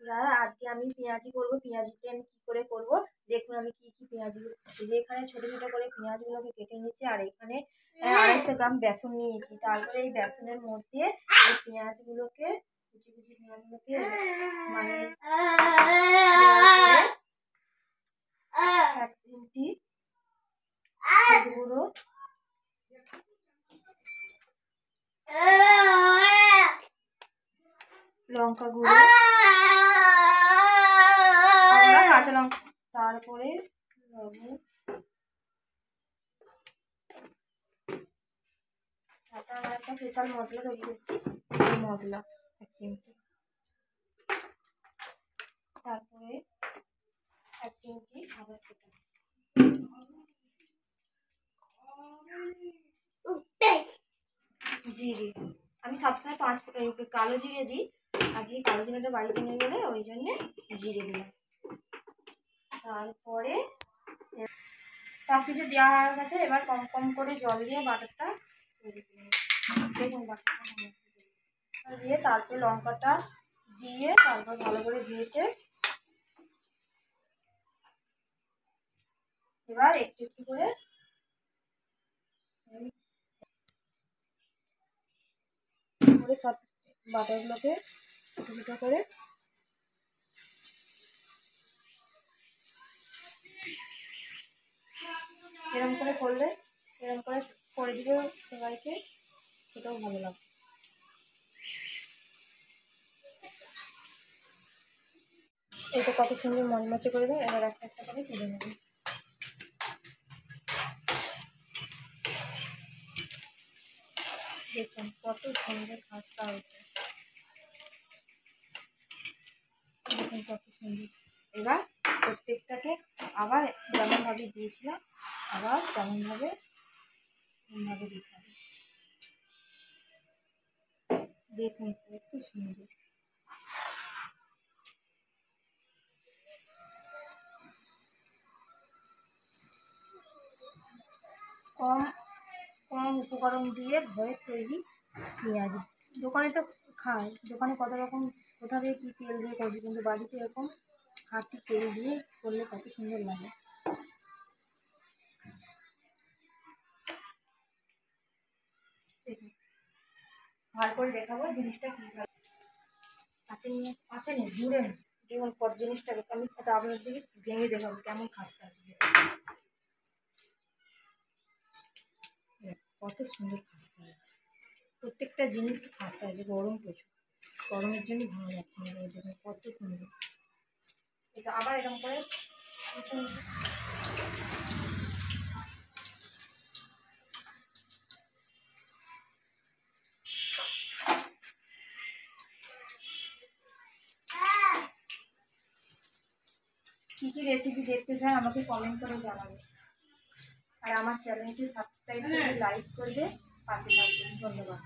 বন্ধুরা, আজকে আমি পেঁয়াজি করব। পেঁয়াজিতে আমি কী করে করব দেখুন। আমি কি কি পেঁয়াজগুলো এখানে ছোটো ছোটো করে পেঁয়াজগুলোকে কেটে নিয়েছি, আর এখানে 250 গ্রাম বেসন নিয়েছি। তারপরে এই বেসনের মধ্যে এই পেঁয়াজগুলোকে কুচি কুচি পেঁয়াজগুলোকে মানে 1 চিমটি হলুদ গুঁড়ো, লঙ্কা গুঁড়ো, কাঁচা লঙ্কা, তারপরে লবণ, আমরা একটা স্পেশাল মশলা তৈরি করছি, এই মশলা 1 চিমটি, তারপরে 1 চিমটি আদা বাটা, জিরে। আমি সবসময় 5 কালো জিরে দিই, আজকে কালো জিরেটা বাড়িতে নিয়ে গেলে ওই জন্যে জিরে দিলাম। তারপরে সব কিছু দেওয়া হয়ে গেছে, এবার কম কম করে জল দিয়ে বাটারটা তৈরি করে দেখুন। বাটারটা দিয়ে তারপরে লঙ্কাটা দিয়ে তারপর ভালো করে ভেজে এবার একটু একটু করে সব বাটারগুলোকে ছোটো ছোটো করে এরকম করে করলে, এরকম করে দিলে সবাইকে সেটাও ভালো লাগবে। এটা কত সুন্দর মচমচে করে দেয়। এবার একটা একটা করে তুলে নেব। দেখুন কত সুন্দর খাস্তা হয়েছে, দেখুন কত সুন্দর। এবার প্রত্যেকটাকে আবার যেমনভাবে দিয়েছিলাম আবার তেমনভাবে দিতে হবে। দেখুন কত সুন্দর। কম কম উপকরণ দিয়ে ঘরে তৈরি পেঁয়াজি। দোকানে তো খায়, দোকানে কত রকম কোথা দিয়ে কী তেল দিয়ে করছি, কিন্তু বাড়িতে এরকম খাঁটি তেল দিয়ে করলে কত সুন্দর লাগে। ভালো করে দেখাবো জিনিসটা কী হয়। আছে দূরে যেমন কত জিনিসটাকে আমি আপনার দিকে ভেঙে দেখাবো কেমন খাস্তা আছে। কত সুন্দর খাস্তা আছে, প্রত্যেকটা জিনিসই খাস্তা আছে। গরম প্রচুর, গরমের জন্য ভালো যাচ্ছে না। দেখুন কত সুন্দর। এটা আবার এরকম করে কী কী রেসিপি দেখতে চান আমাকে কমেন্ট করে জানাবে, আর আমার চ্যানেলটি সাবস্ক্রাইব করে লাইক করবে, পাশে থাকবেন। ধন্যবাদ।